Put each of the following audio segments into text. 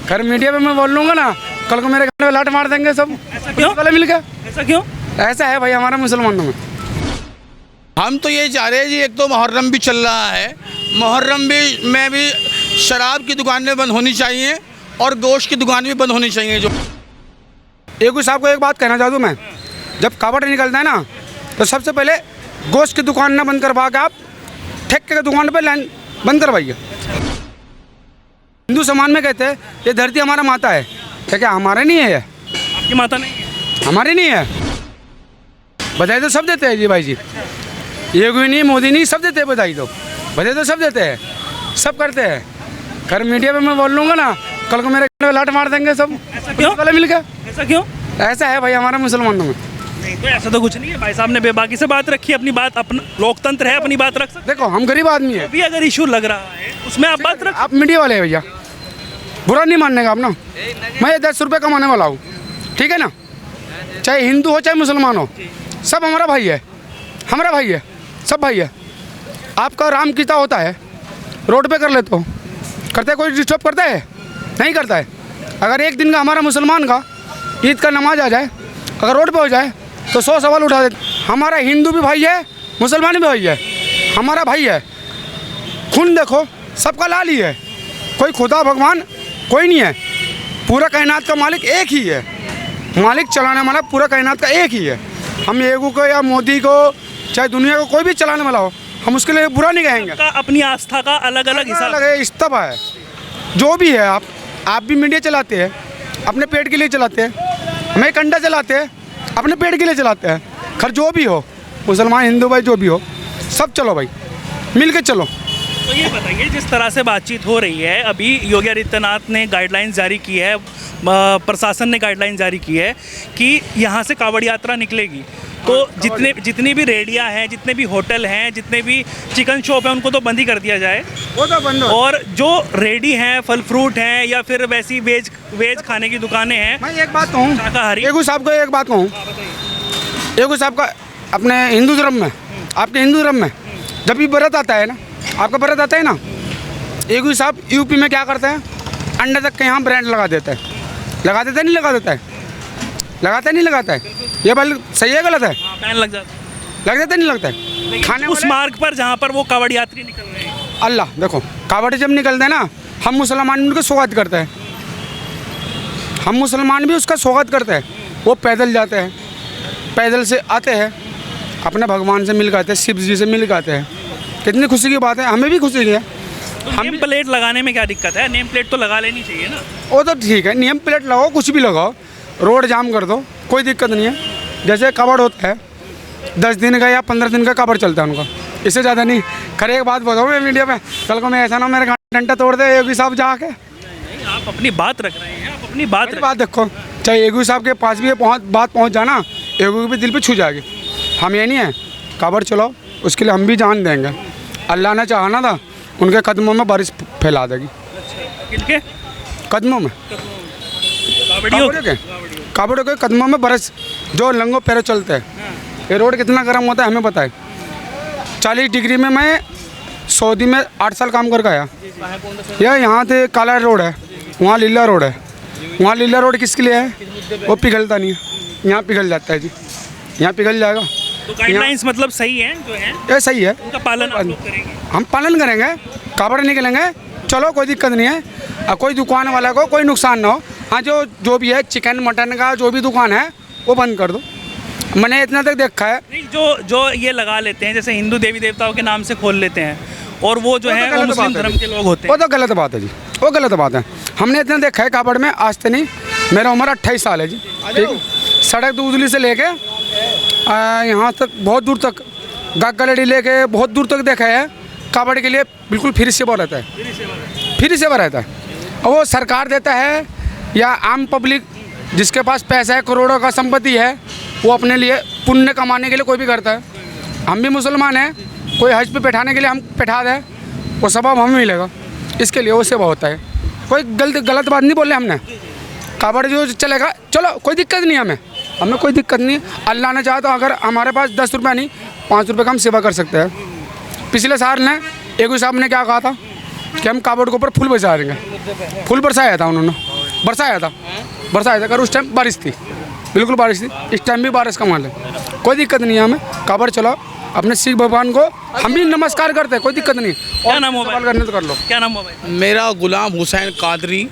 खैर मीडिया पे मैं बोल लूँगा ना, कल को मेरे घर में लाट मार देंगे सब। ऐसा क्यों? वाले मिल गया। ऐसा क्यों? ऐसा है भाई हमारा मुसलमानों में। हम तो ये चाह रहे हैं जी, एक तो मुहर्रम भी चल रहा है, मुहर्रम भी में भी शराब की दुकानें बंद होनी चाहिए और गोश्त की दुकान भी बंद होनी चाहिए। जो एक साहब को एक बात कहना चाहता हूँ मैं, जब कावड़ निकलता है ना तो सबसे पहले गोश्त की दुकान ना बंद करवा के आप ठेके की दुकान पर लाइन बंद करवाइए। हिंदू समाज में कहते हैं ये धरती हमारा माता है, क्या हमारा नहीं है? आपकी माता नहीं है? हमारी नहीं है। बधाई तो सब देते हैं जी भाई जी, ये कोई नहीं, मोदी नहीं, सब देते हैं बधाई तो, बधाई तो सब देते हैं, सब करते हैं। खैर मीडिया पे मैं बोल लूँगा ना, कल को मेरे घर में लाट मार देंगे सब। ऐसा क्यों? वाले मिल गया। ऐसा क्यों? ऐसा है भाई हमारा मुसलमानों में। नहीं तो ऐसा तो कुछ नहीं है। भाई साहब ने बेबाकी से बात रखी, अपनी बात, अपना लोकतंत्र है, अपनी बात रख सकते देखो हम गरीब आदमी है, हैं। अभी अगर इशू लग रहा है उसमें आप बात रख। आप मीडिया वाले हैं भैया, बुरा नहीं मानने का आप ना। मैं 10 रुपये कमाने वाला हूँ, ठीक है ना, चाहे हिंदू हो चाहे मुसलमान हो, सब हमारा भाई है, हमारा भाई है, सब भाई है। आपका राम गीता होता है, रोड पे कर लेते हो, करते है कोई डिस्टर्ब करता है? नहीं करता है। अगर एक दिन का हमारा मुसलमान का ईद का नमाज आ जाए, अगर रोड पे हो जाए तो 100 सवाल उठा देते। हमारा हिंदू भी भाई है, मुसलमान भी भाई है, हमारा भाई है। खून देखो सबका लाल ही है, कोई खुदा भगवान कोई नहीं है, पूरा कायनात का मालिक एक ही है, मालिक चलाने वाला पूरा कायनात का एक ही है। हम एगू को या मोदी को चाहे दुनिया को कोई भी चलाने वाला हो, हम उसके लिए बुरा नहीं कहेंगे। का अपनी आस्था का अलग अलग हिसाब अलग है, इस्तीफा है, जो भी है। आप भी मीडिया चलाते हैं, अपने पेट के लिए चलाते हैं, हमें कंडा चलाते हैं, अपने पेट के लिए चलाते हैं। खैर जो भी हो, मुसलमान हिंदू भाई जो भी हो, सब चलो भाई, मिल के चलो। तो ये बताइए, जिस तरह से बातचीत हो रही है, अभी योगी आदित्यनाथ ने गाइडलाइंस जारी की है, प्रशासन ने गाइडलाइंस जारी की है कि यहाँ से कावड़ यात्रा निकलेगी, तो जितनी भी रेडियाँ हैं, जितने भी होटल हैं, जितने भी चिकन शॉप हैं, उनको तो बंद ही कर दिया जाए। वो तो बंद हो। और जो रेडी हैं, फल फ्रूट हैं, या फिर वैसी वेज खाने की दुकानें हैं, मैं एक बात कहूँ, शाकाहारी। एगू साहब को एक बात कहूँ, एगू साहब का अपने हिंदू धर्म में, आपके हिंदू धर्म में जब भी व्रत आता है ना, आपका व्रत आता है ना, एगू साहब यूपी में क्या करते हैं, अंडे तक के यहाँ ब्रांड लगा देते हैं। लगा देता है नहीं लगा देता है? लगाता है नहीं लगाता है? ये बात सही है गलत है? बैन लग जाता है। लग जाता है नहीं लगता है? खाने उस मार्ग पर जहाँ पर वो कावड़ यात्री निकल रहे हैं, अल्लाह देखो, कावड़ जब निकलते हैं ना, हम मुसलमान भी उनका स्वागत करते हैं, हम मुसलमान भी उसका स्वागत करते हैं। वो पैदल जाते हैं, पैदल से आते हैं, अपने भगवान से मिल के आते हैं, शिव जी से मिल के आते हैं। कितनी खुशी की बात है, हमें भी खुशी है। तो नेम प्लेट लगाने में क्या दिक्कत है? नेम प्लेट तो लगा लेनी चाहिए ना। वो तो ठीक है, नियम प्लेट लगाओ, कुछ भी लगाओ, रोड जाम कर दो, कोई दिक्कत नहीं है। जैसे कावड़ होता है 10 दिन का या 15 दिन का कावड़ चलता है उनका, इससे ज़्यादा नहीं। खरे एक बात बताऊँ मैं मीडिया में, कल को मैं ऐसा ना मेरे डंडा तोड़ दे योगी साहब जाके। नहीं, आप अपनी बात रख रहे हैं, आप अपनी बात बात देखो, चाहे योगी साहब के पास भी बात पहुँच जाना, योगी के भी दिल पर छू जाएगी। हम ये नहीं है, कावड़ चलो, उसके लिए हम भी जान देंगे। अल्लाह ने चाहना था उनके कदमों में बारिश फैला देगी। किनके कदमों में? कावड़ियों के कदमों में बरस, जो लंगो पैरों चलते हैं। ये रोड कितना गर्म होता है हमें पता है। 40 डिग्री में मैं सऊदी में 8 साल काम करके आया। यहाँ से काला रोड है, वहाँ लीला रोड है। वहाँ लीला रोड किसके लिए है? वो पिघलता नहीं है, यहाँ पिघल जाता है जी, यहाँ पिघल जाएगा। तो गाइडलाइंस मतलब सही है जो है, ये सही है, उनका पालन आप लोग करेंगे? हम पालन करेंगे, कावड़ निकलेंगे, चलो कोई दिक्कत नहीं है। कोई दुकान वाला को कोई नुकसान ना हो। हाँ जो भी है चिकन मटन का जो भी दुकान है वो बंद कर दो। मैंने इतना तक देखा है। नहीं, जो ये लगा लेते हैं, जैसे हिंदू देवी देवताओं के नाम से खोल लेते हैं, और वो जो है वो मुस्लिम धर्म के लोग होते हैं, वो तो गलत बात है जी, वो गलत बात है। हमने इतना देखा है कावड़ में, आज तो नहीं, मेरा उम्र 28 साल है जी, ठीक है। सड़क दूसरी से लेके यहाँ तक बहुत दूर तक, गलेडी लेके बहुत दूर तक देखा है। कावड़ के लिए बिल्कुल फ्री सेवा रहता है, फ्री सेवा रहता है। और वो सरकार देता है या आम पब्लिक जिसके पास पैसा है, करोड़ों का संपत्ति है, वो अपने लिए पुण्य कमाने के लिए कोई भी करता है। हम भी मुसलमान हैं, कोई हज पे बैठाने के लिए हम बैठा दें, वो सबब हमें मिलेगा, इसके लिए वो सेवा होता है। कोई गलत बात नहीं बोले हमने। कावड़ जो चलेगा, चलो कोई दिक्कत नहीं, हमें कोई दिक्कत नहीं। अल्लाह ने चाहा तो अगर हमारे पास 10 रुपये नहीं 5 रुपये का हम सेवा कर सकते हैं। पिछले साल ने एगू साहब ने क्या कहा था कि हम कावड़ के ऊपर फूल बरसा देंगे, फूल बरसाया था उन्होंने। बरसा आया था अगर उस टाइम बारिश थी, बिल्कुल बारिश थी। इस टाइम भी बारिश का माल है, कोई दिक्कत नहीं है हमें। कावड़ चलाओ अपने सिख भगवान को, हम भी नमस्कार करते हैं, कोई दिक्कत नहीं। क्या नाम हो सवाल भाई? करने तो कर लो। क्या नाम हो भाई? मेरा गुलाम हुसैन कादरी,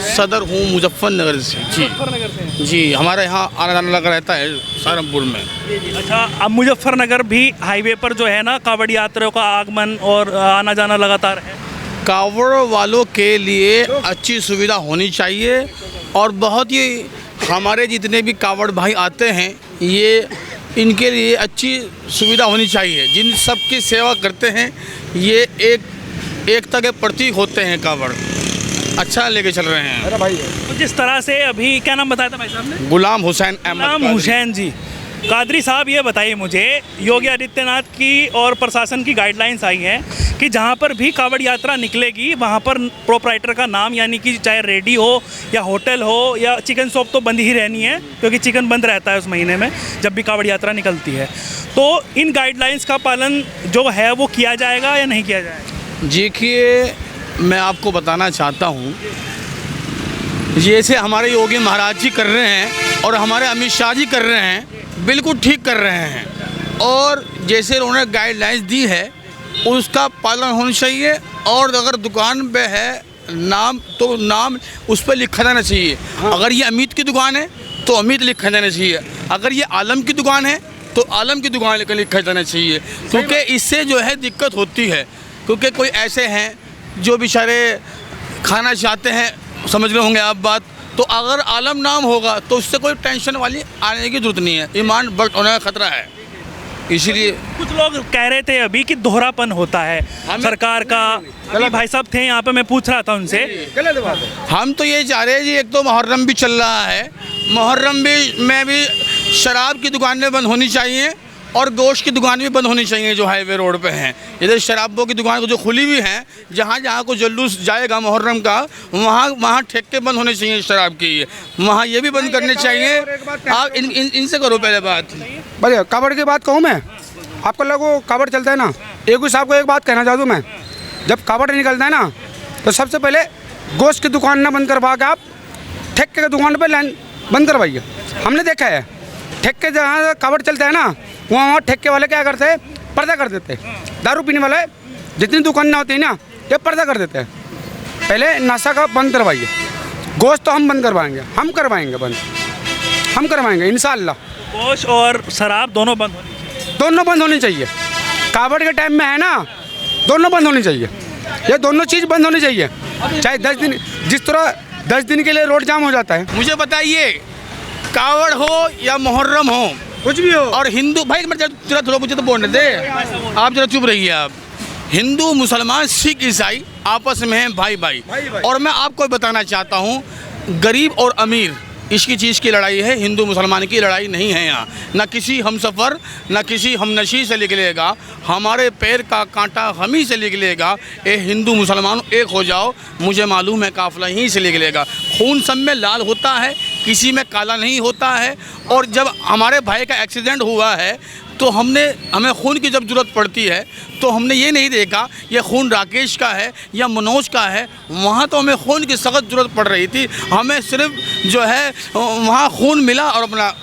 सदर हूँ मुजफ्फरनगर से जी। मुजफ्फरनगर से। जी, हमारे यहाँ आना जाना लगा रहता है सहारनपुर में। अच्छा, अब मुजफ्फरनगर भी हाईवे पर जो है ना कावड़ यात्रियों का आगमन और आना जाना लगातार है। कावड़ वालों के लिए अच्छी सुविधा होनी चाहिए और बहुत ही हमारे जितने भी कावड़ भाई आते हैं ये इनके लिए अच्छी सुविधा होनी चाहिए। जिन सबकी सेवा करते हैं ये एकता के प्रतीक होते हैं। कावड़ अच्छा लेके चल रहे हैं। मेरा भाई तो जिस तरह से अभी क्या नाम बताया था भाई साहब ने? गुलाम हुसैन अहमद गुलाम कादरी। हुसैन जी। कादरी साहब ये बताइए मुझे, योगी आदित्यनाथ की और प्रशासन की गाइडलाइंस आई हैं कि जहाँ पर भी कावड़ यात्रा निकलेगी वहाँ पर प्रोप्राइटर का नाम, यानी कि चाहे रेडी हो या होटल हो या चिकन शॉप तो बंद ही रहनी है, क्योंकि चिकन बंद रहता है उस महीने में जब भी कावड़ यात्रा निकलती है। तो इन गाइडलाइंस का पालन जो है वो किया जाएगा या नहीं किया जाएगा? देखिए, मैं आपको बताना चाहता हूँ, जैसे हमारे योगी महाराज जी कर रहे हैं और हमारे अमित शाह जी कर रहे हैं, बिल्कुल ठीक कर रहे हैं। और जैसे उन्होंने गाइडलाइंस दी है उसका पालन होना चाहिए। और अगर दुकान पे है नाम तो नाम उस पर लिखा जाना चाहिए। अगर ये अमित की दुकान है तो अमित लिखा जाना चाहिए, अगर ये आलम की दुकान है तो आलम की दुकान लिखा जाना चाहिए। क्योंकि इससे जो है दिक्कत होती है, क्योंकि कोई ऐसे हैं जो बेचारे खाना चाहते हैं, समझ रहे होंगे आप बात। तो अगर आलम नाम होगा तो उससे कोई टेंशन वाली आने की जरूरत नहीं है, ईमान बट होने का खतरा है। इसीलिए कुछ लोग कह रहे थे अभी कि दोहरापन होता है सरकार का। अभी भाई साहब थे यहाँ पे, मैं पूछ रहा था उनसे। गलत बात है। हम तो ये चाह रहे हैं जी, एक तो मुहर्रम भी चल रहा है, मुहर्रम में भी शराब की दुकानें बंद होनी चाहिए और गोश्त की दुकान भी बंद होनी चाहिए जो हाईवे रोड पे हैं। इधर शराबों की दुकान जो खुली हुई हैं, जहाँ जहाँ को जुलूस जाएगा मुहर्रम का वहाँ ठेके बंद होने चाहिए शराब की, वहाँ ये भी बंद करने चाहिए। आप इनसे करो पहले बात। बढ़िया, कावड़ की बात कहूँ मैं, आपको लगो कावड़ चलता है ना, एक साहब को एक बात कहना चाहता हूँ मैं, जब कावड़ निकलता है ना तो सबसे पहले गोश्त की दुकान ना बंद करवा के आप ठेके की दुकान पर लाइन बंद करवाइए। हमने देखा है ठेके जहाँ कावड़ चलता है ना वहाँ ठेके वाले क्या करते हैं, पर्दा कर देते हैं। दारू पीने वाले जितनी दुकानें होती है ना ये पर्दा कर देते हैं। पहले नशा का बंद करवाइए। गोश्त तो हम बंद करवाएंगे, हम करवाएंगे बंद, हम करवाएंगे इंशाअल्लाह। गोश्त और शराब दोनों बंद होनी चाहिए। दोनों बंद होनी चाहिए। कावड़ के टाइम में है ना, दोनों बंद होनी चाहिए। ये दोनों चीज़ बंद होनी चाहिए। चाहे 10 दिन, जिस तरह 10 दिन के लिए रोड जाम हो जाता है। मुझे बताइए, कावड़ हो या मुहर्रम हो, कुछ भी हो, और हिंदू भाई जरा थोड़ा मुझे तो बोलने दे, आप जरा चुप रहिए। आप हिंदू मुसलमान सिख ईसाई आपस में हैं भाई भाई। और मैं आपको बताना चाहता हूँ, गरीब और अमीर इसकी चीज़ की लड़ाई है, हिंदू मुसलमान की लड़ाई नहीं है यहाँ। ना किसी हमसफ़र ना किसी हमनशी से निकलेगा, हमारे पैर का कांटा हम ही से निकलेगा। ए हिंदू मुसलमान एक हो जाओ, मुझे मालूम है काफ़िला यहीं से निकलेगा। खून सब में लाल होता है, किसी में काला नहीं होता है। और जब हमारे भाई का एक्सीडेंट हुआ है तो हमें खून की जब ज़रूरत पड़ती है तो हमने ये नहीं देखा ये खून राकेश का है या मनोज का है, वहाँ तो हमें खून की सख्त ज़रूरत पड़ रही थी। हमें सिर्फ जो है वहाँ खून मिला और अपना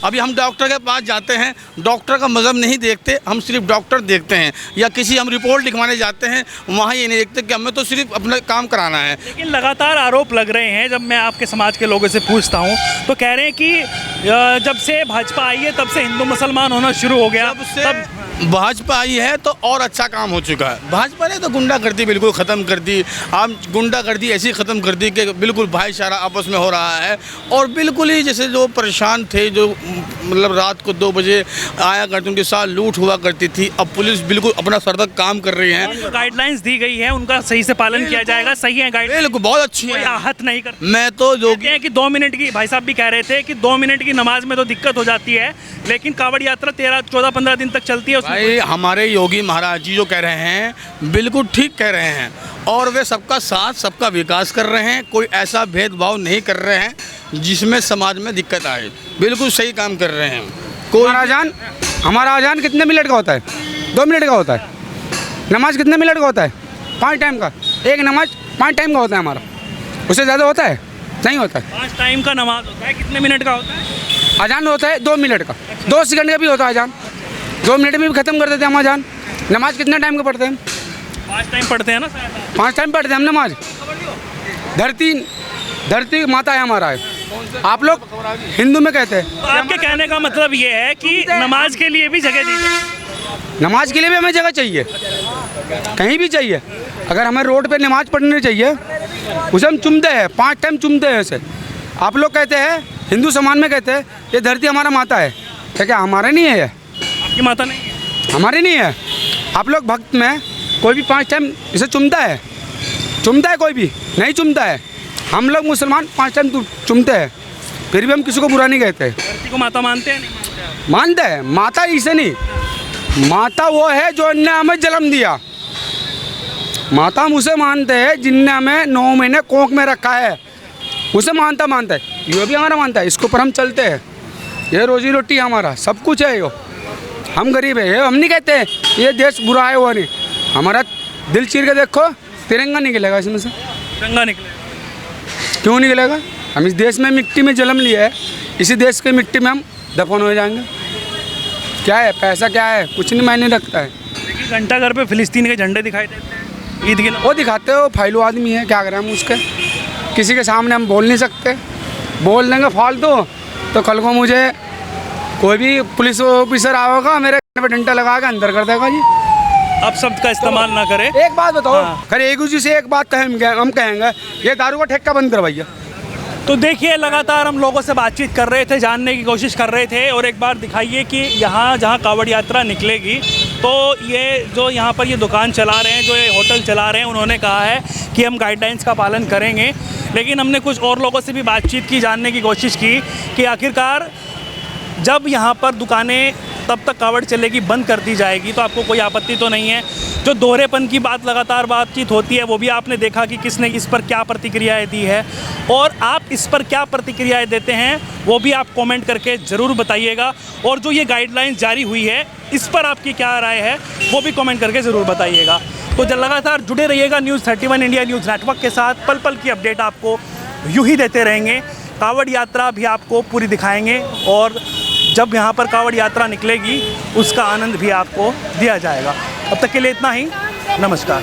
अभी हम डॉक्टर के पास जाते हैं, डॉक्टर का मज़हब नहीं देखते, हम सिर्फ डॉक्टर देखते हैं। या किसी हम रिपोर्ट लिखवाने जाते हैं, वहाँ ये नहीं देखते कि हमें तो सिर्फ अपना काम कराना है। लेकिन लगातार आरोप लग रहे हैं, जब मैं आपके समाज के लोगों से पूछता हूँ तो कह रहे हैं कि जब से भाजपा आई है तब से हिंदू मुसलमान होना शुरू हो गया। तब भाजपा आई है तो और अच्छा काम हो चुका है। भाजपा ने तो गुंडागर्दी बिल्कुल ख़त्म कर दी। आप गुंडागर्दी ऐसी ख़त्म कर दी कि बिल्कुल भाईचारा आपस में हो रहा है। और बिल्कुल ही जैसे जो परेशान थे, जो मतलब रात को 2 बजे आया करते, उनके साथ लूट हुआ करती थी, अब पुलिस बिल्कुल अपना सरदर्द काम कर रही है। गाइडलाइंस दी गई है उनका सही से पालन किया जाएगा। सही है गाइडलाइंस, बिल्कुल बहुत अच्छी कोई है। आहत नहीं कर। मैं तो लोग कि 2 मिनट की, भाई साहब भी कह रहे थे कि 2 मिनट की नमाज में तो दिक्कत हो जाती है, लेकिन कावड़ यात्रा 13, 14, 15 दिन तक चलती है। भाई हमारे योगी महाराज जी जो कह रहे हैं बिल्कुल ठीक कह रहे हैं, और वे सबका साथ सबका विकास कर रहे हैं। कोई ऐसा भेदभाव नहीं कर रहे हैं जिसमें समाज में दिक्कत आए, बिल्कुल सही काम कर रहे हैं। हमारा अजान कितने मिनट का होता है? 2 मिनट का होता है। नमाज कितने मिनट का होता है? 5 टाइम का। एक नमाज 5 टाइम का होता है हमारा, उससे ज़्यादा होता है? नहीं होता है। 5 टाइम का नमाज होता है, कितने मिनट का होता है? अजान होता है 2 मिनट का, 2 सेकंड का भी होता है अजान, 2 मिनट में भी ख़त्म कर देते हैं हम अजान। नमाज कितने टाइम का पढ़ते हैं? 5 टाइम पढ़ते हैं ना शायद आप। 5 टाइम पढ़ते हैं हम नमाज। धरती माता है हमारा है, आप लोग हिंदू में कहते हैं। तो आपके कहने का मतलब ये है कि नमाज के लिए भी जगह दी जाए। नमाज के लिए भी हमें जगह चाहिए, कहीं भी चाहिए। अगर हमें रोड पे नमाज पढ़नी चाहिए, उसे हम चुमते हैं, 5 टाइम चुमते हैं उसे। आप लोग कहते हैं, हिंदू समाज में कहते हैं ये धरती हमारा माता है, क्या हमारा नहीं है? ये आपकी माता नहीं है? हमारी नहीं है। आप लोग भक्त में कोई भी 5 टाइम इसे चुमता है? कोई भी नहीं चुमता है। हम लोग मुसलमान 5 टाइम चुमते हैं, फिर भी हम किसी को बुरा नहीं कहते। धरती को माता मानते हैं नहीं मानते आप? मानते हैं। माता इसे नहीं, माता वो है जो ने हमें जन्म दिया। माता हम उसे मानते हैं जिनने हमें 9 महीने कोख में रखा है, उसे मानता है। ये भी हमारा मानता है, इसके ऊपर हम चलते हैं। ये रोजी रोटी हमारा सब कुछ है। यो हम गरीब है, ये हम नहीं कहते ये देश बुरा है, वो नहीं। हमारा दिल चीर के देखो, तिरंगा निकलेगा इसमें से। तिरंगा निकलेगा? क्यों निकलेगा? हम इस देश में मिट्टी में जन्म लिया है, इसी देश की मिट्टी में हम दफन हो जाएंगे। क्या है पैसा, क्या है? कुछ नहीं मायने रखता है। देखिए घंटा घर पे फिलिस्तीन के झंडे दिखाई देते हैं ईद के नमाज। वो दिखाते हो, फाइलू आदमी है, क्या करें हम उसके। किसी के सामने हम बोल नहीं सकते, बोल देंगे फालतू तो कल को मुझे कोई भी पुलिस ऑफिसर आएगा, मेरे पे डंडा लगा के अंदर कर देगा जी। आप शब्द का इस्तेमाल ना करें। एक बात बताओ, हाँ। खैर एक दूसरे से एक बात कहेंगे, हम कहेंगे ये दारू का ठेका बंद करवाइए। तो देखिए लगातार हम लोगों से बातचीत कर रहे थे, जानने की कोशिश कर रहे थे। और एक बार दिखाइए कि यहाँ जहाँ कावड़ यात्रा निकलेगी, तो ये जो यहाँ पर ये दुकान चला रहे हैं, जो ये होटल चला रहे हैं, उन्होंने कहा है कि हम गाइडलाइंस का पालन करेंगे। लेकिन हमने कुछ और लोगों से भी बातचीत की, जानने की कोशिश की कि आखिरकार जब यहाँ पर दुकानें तब तक कावड़ चलेगी बंद कर दी जाएगी तो आपको कोई आपत्ति तो नहीं है। जो दोहरेपन की बात लगातार बातचीत होती है, वो भी आपने देखा कि किसने इस पर क्या प्रतिक्रियाएं दी है, और आप इस पर क्या प्रतिक्रियाएं देते हैं वो भी आप कमेंट करके ज़रूर बताइएगा। और जो ये गाइडलाइंस जारी हुई है, इस पर आपकी क्या राय है वो भी कमेंट करके ज़रूर बताइएगा। तो लगातार जुड़े रहिएगा न्यूज़ 31 इंडिया न्यूज़ नेटवर्क के साथ। पल पल की अपडेट आपको यूँ ही देते रहेंगे। कावड़ यात्रा भी आपको पूरी दिखाएंगे, और जब यहाँ पर कावड़ यात्रा निकलेगी उसका आनंद भी आपको दिया जाएगा। अब तक के लिए इतना ही, नमस्कार।